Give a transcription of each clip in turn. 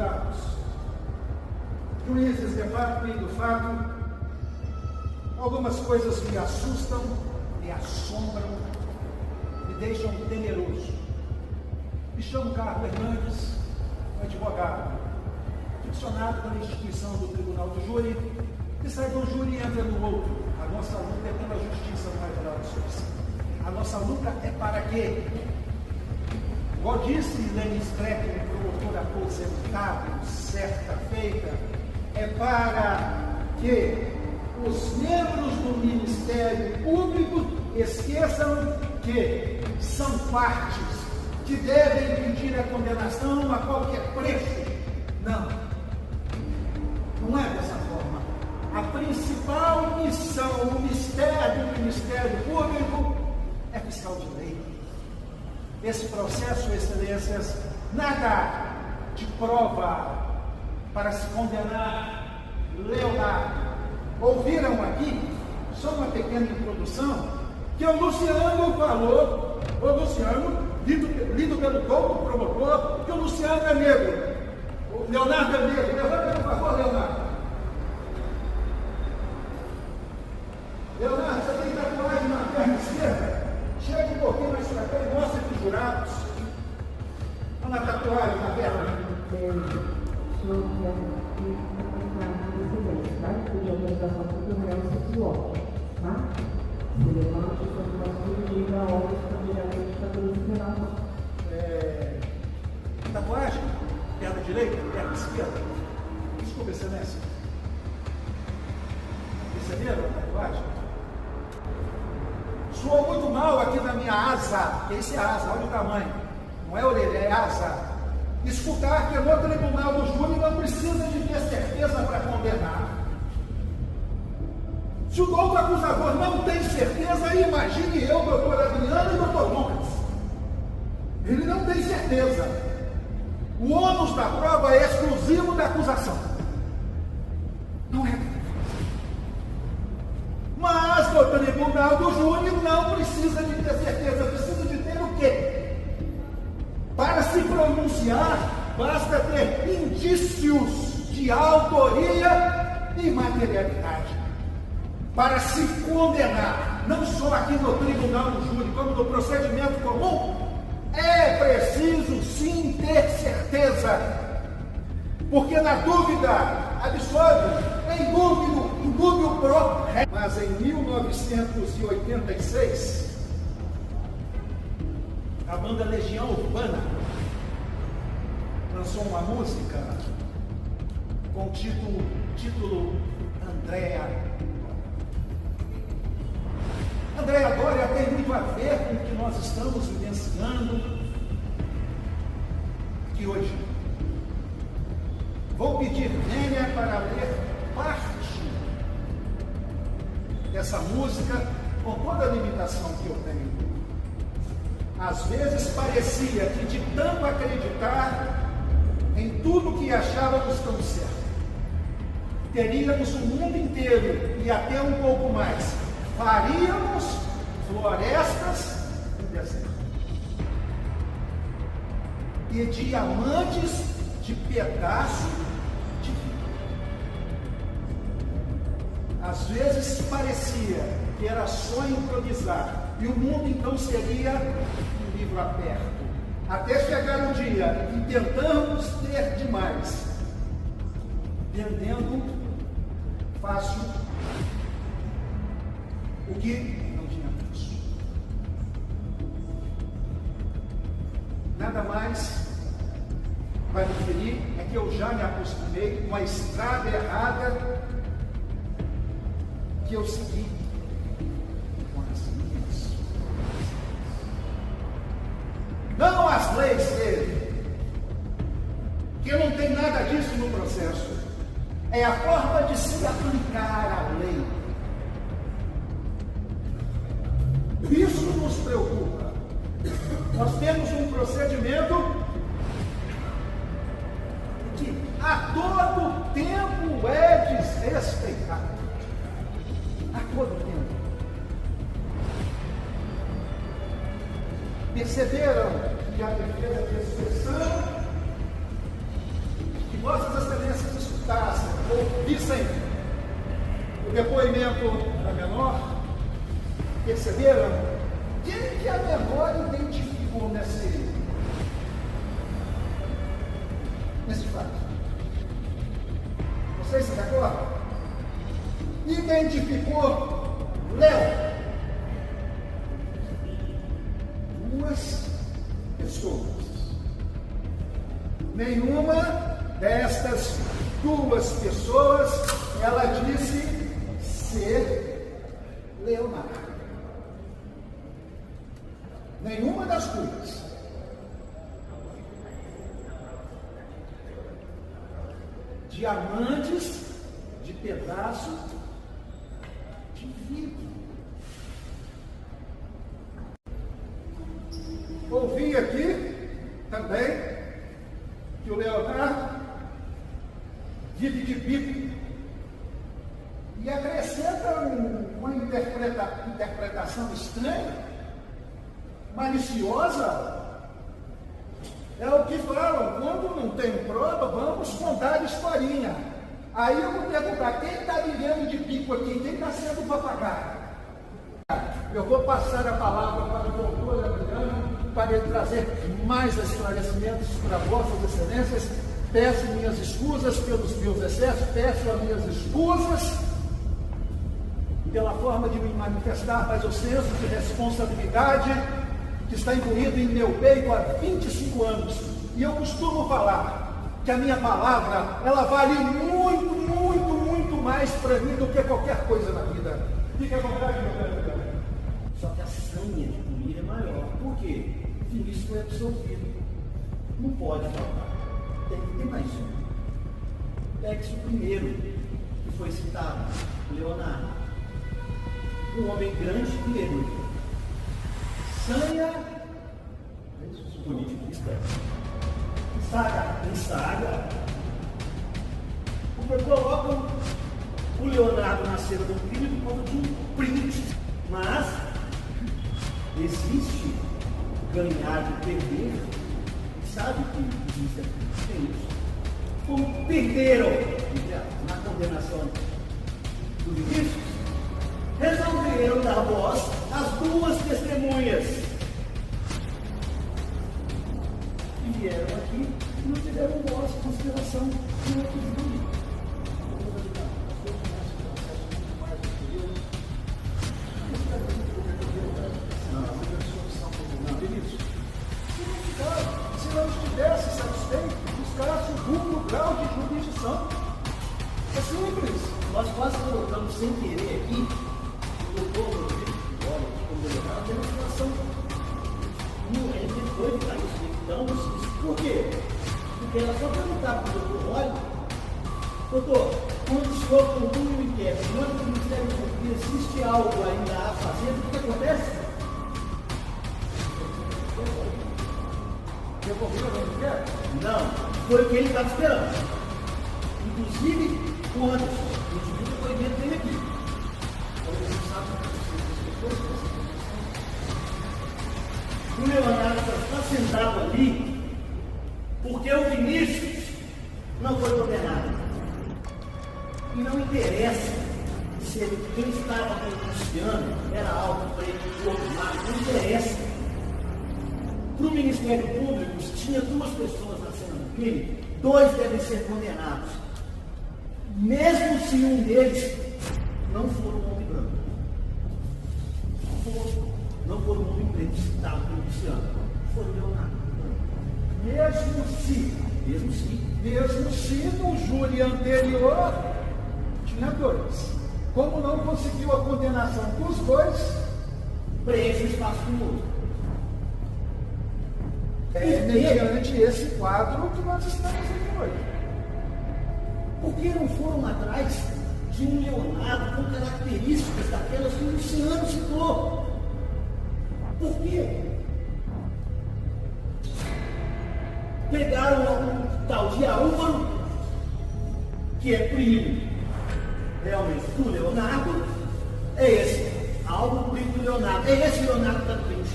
jurados, juízes de fato e do fato, algumas coisas me assustam, me assombram, me deixam temeroso. Me chamo Carlos Hernandes, advogado, funcionário da instituição do Tribunal do Júri, que sai de um júri e entra no outro. A nossa luta é pela justiça no mais geral dos seus. A nossa luta é para quê? Igual disse Lênin Streck, promotor aposentado, certa feita, é para que os membros do Ministério Público esqueçam que são partes que devem pedir a condenação a qualquer preço. Não. Não é dessa forma. A principal missão, o mistério do Ministério Público é fiscal de lei. Esse processo, excelências, nada de prova para se condenar Leonardo. Ouviram aqui, só uma pequena introdução, que o Luciano falou, o Luciano, lido pelo doutor promotor, que o Luciano é negro. O Leonardo é negro. Levanta, por favor, Leonardo. Leonardo, você tem tatuagem na perna esquerda? Chega um pouquinho mais para cá e mostra para os jurados. Olha a tatuagem na perna. De autorização do réu sexual, tá? Se levante sobre o assunto e liga a obra diretamente para a deliberação. Tatuagem? Perna direita? Perna esquerda? Desculpa, excelência. Perceberam a tatuagem? Soou muito mal aqui na minha asa. Esse é a asa, olha o tamanho. Não é orelha, é asa. Escutar que no tribunal do júri não precisa de ter certeza para condenar. Se o doutor acusador não tem certeza, imagine eu, doutor Adriano e doutor Lucas. Ele não tem certeza. O ônus da prova é exclusivo da acusação. Não é. Mas no tribunal do júri não precisa de ter certeza. Precisa de ter o quê? Para se pronunciar, basta ter indícios de autoria e materialidade. Para se condenar, não só aqui no tribunal do júri, como no procedimento comum, é preciso sim ter certeza. Porque na dúvida absolve, em dúvida pro ré. Mas em 1986, a banda Legião Urbana lançou uma música com o título Andréa. Andréa Doria tem muito a ver com o que nós estamos vivenciando aqui hoje. Vou pedir Nênia para ler parte dessa música com toda a limitação que eu tenho. Às vezes parecia que de tanto acreditar em tudo que achávamos tão certo, teríamos o mundo inteiro e até um pouco mais. Faríamos florestas e deserto. E diamantes de pedaço de vida. Às vezes parecia que era só improvisar. E o mundo então seria um livro aberto. Até chegar o dia em que tentamos ter demais. Vendendo fácil o que não tinha preço. Nada mais vai me ferir é que eu já me acostumei com a estrada errada que eu segui com as minhas. Não as leis dele, que não tem nada disso no processo. É a forma de se aplicar a lei. Isso nos preocupa. Nós temos um procedimento que a todo tempo é desrespeitado. A todo tempo. Perceberam que a defesa de exceção, que ouvissem o depoimento da menor, perceberam quem que a menor identificou nesse fato. Vocês se recordam? Identificou Léo. Duas pessoas. Nenhuma destas duas pessoas ela disse ser Leonardo. Nenhuma das duas. Diamantes de pedaço de vidro. Ouvi aqui também que o Leonardo vive de bico e acrescenta uma interpretação estranha, maliciosa. É o que falam, quando não tem prova, vamos contar historinha. Aí eu vou perguntar, quem está vivendo de bico aqui? Quem está sendo papagaio? Eu vou passar a palavra para o doutor Adriano, para ele trazer mais esclarecimentos para vossas excelências. Peço minhas escusas pelos meus excessos, peço as minhas escusas pela forma de me manifestar, mas o senso de responsabilidade que está incluído em meu peito há 25 anos. E eu costumo falar que a minha palavra, ela vale muito, muito, muito mais para mim do que qualquer coisa na vida. Fique à vontade, meu velho. Só que a sanha de punir é maior. Por quê? O Vinícius foi absolvido. Não pode faltar. Tem que ter mais um. Pegue-se o primeiro, que foi citado, Leonardo. Um homem grande e heróico. Sanha politista. Saga. Porque colocam o Leonardo na cena do crime por conta de um print. Mas existe ganhar e perder. Sabe que existe isso. Como perderam na condenação do Vinícius, resolveram dar voz às duas testemunhas. E vieram aqui e não tiveram voz em consideração do outro júri. Se não estivesse satisfeito, buscasse o duplo grau de jurisdição. É simples. Nós quase colocamos sem querer aqui o doutor Rodrigo, olha, como delegado, tem uma situação. Ele foi para isso. Então, por quê? Porque ela só perguntar para o doutor, olha, doutor, quando o senhor conclui o inquérito, manda para o Ministério Público, existe algo ainda a fazer, o que acontece? Devolveu o inquérito? Não, foi o que ele estava esperando. Inclusive, o Anderson, o indivíduo depoimento dele aqui. O Leonardo está sentado ali porque o Vinícius não foi condenado. E não interessa se quem estava denunciando era algo para ele formar, não interessa. Para o Ministério Público, se tinha duas pessoas na cena do crime, dois devem ser condenados. Mesmo se um deles não for um homem branco. Não for um homem preto citado pelo Luciano. Foi o Leonardo. Mesmo se no júri anterior tinha dois. Como não conseguiu a condenação dos dois, preenche o espaço do outro. mediante esse quadro que nós estamos aqui hoje. Por que não foram atrás de um Leonardo com características daquelas que o Luciano citou? Por quê? Pegaram um tal de Álvaro, que é primo realmente do Leonardo, é esse, Álvaro, primo do Leonardo, é esse Leonardo que está doente.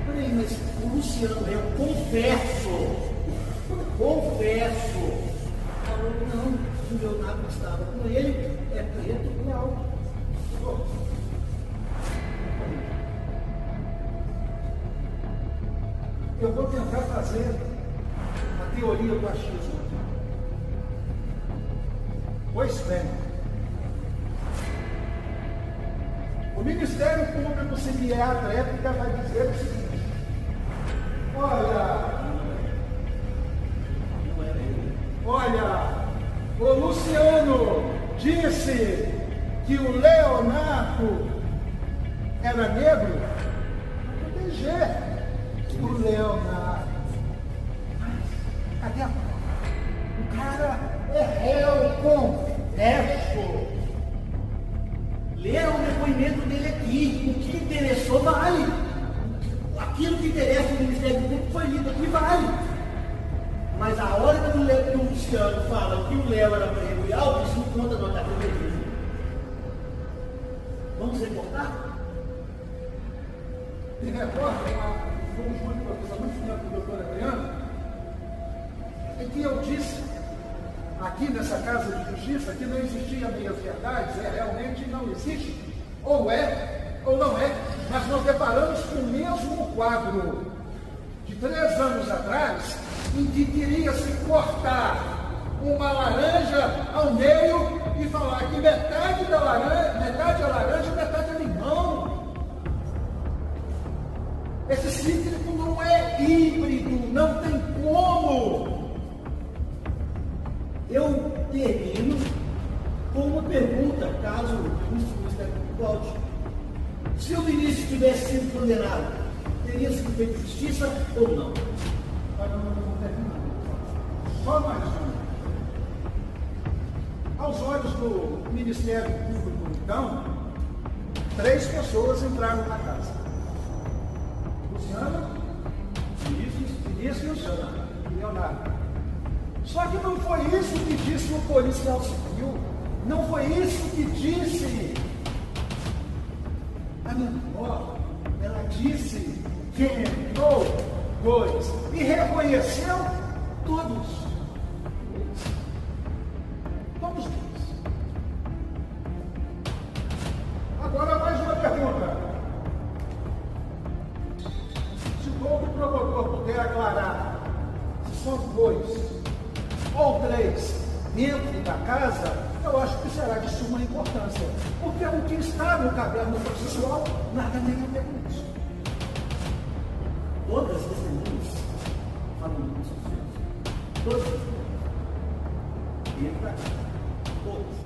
Peraí, mas o Luciano, eu confesso, falou, não, o Leonardo estava com ele, é preto e alto. Eu vou tentar fazer a teoria do achismo. Pois bem, o Ministério Público, se vier à réplica, vai dizer o seguinte: olha, o Luciano disse que o Leonardo era negro. Não tem jeito. O Leonardo. Mas cadê a prova? O cara é réu, confesso. Leram o depoimento dele aqui. O que interessou vale. Aquilo que interessa no Ministério Público foi lido aqui, vale. Mas a hora que o Luciano fala que o Léo era preto e alto, isso não conta no ataque dele. Vamos reportar? Me recordo um conjunto de professor muito tempo do doutor Adriano, em que eu disse, aqui nessa Casa de Justiça, que não existia meias verdades, realmente não existe, ou é, ou não é, mas nós deparamos com o mesmo quadro de 3 anos atrás, em que queria se cortar uma laranja ao meio e falar que metade da laranja, metade é laranja, metade é limão. Esse cítrico não é híbrido, não tem como. Eu termino com uma pergunta, caso o Ministério Público volte. Se o Vinícius tivesse sido condenado, teria sido feita justiça ou não? Só mais um. Aos olhos do Ministério Público, então, 3 pessoas entraram na casa: Luciano, Vinícius e Leonardo. Só que não foi isso que disse o policial civil, não foi isso que disse a menor. Ela disse que entrou 2 e reconheceu todos. Todos eles. Agora mais uma pergunta. Se todo promotor puder aclarar se são 2 ou 3 dentro da casa, eu acho que será de suma importância. Porque o que está no caderno processual nada nem a ver com isso. Todas as testemunhas falam isso. Todas as testemunhas. Dentro da casa. Todas.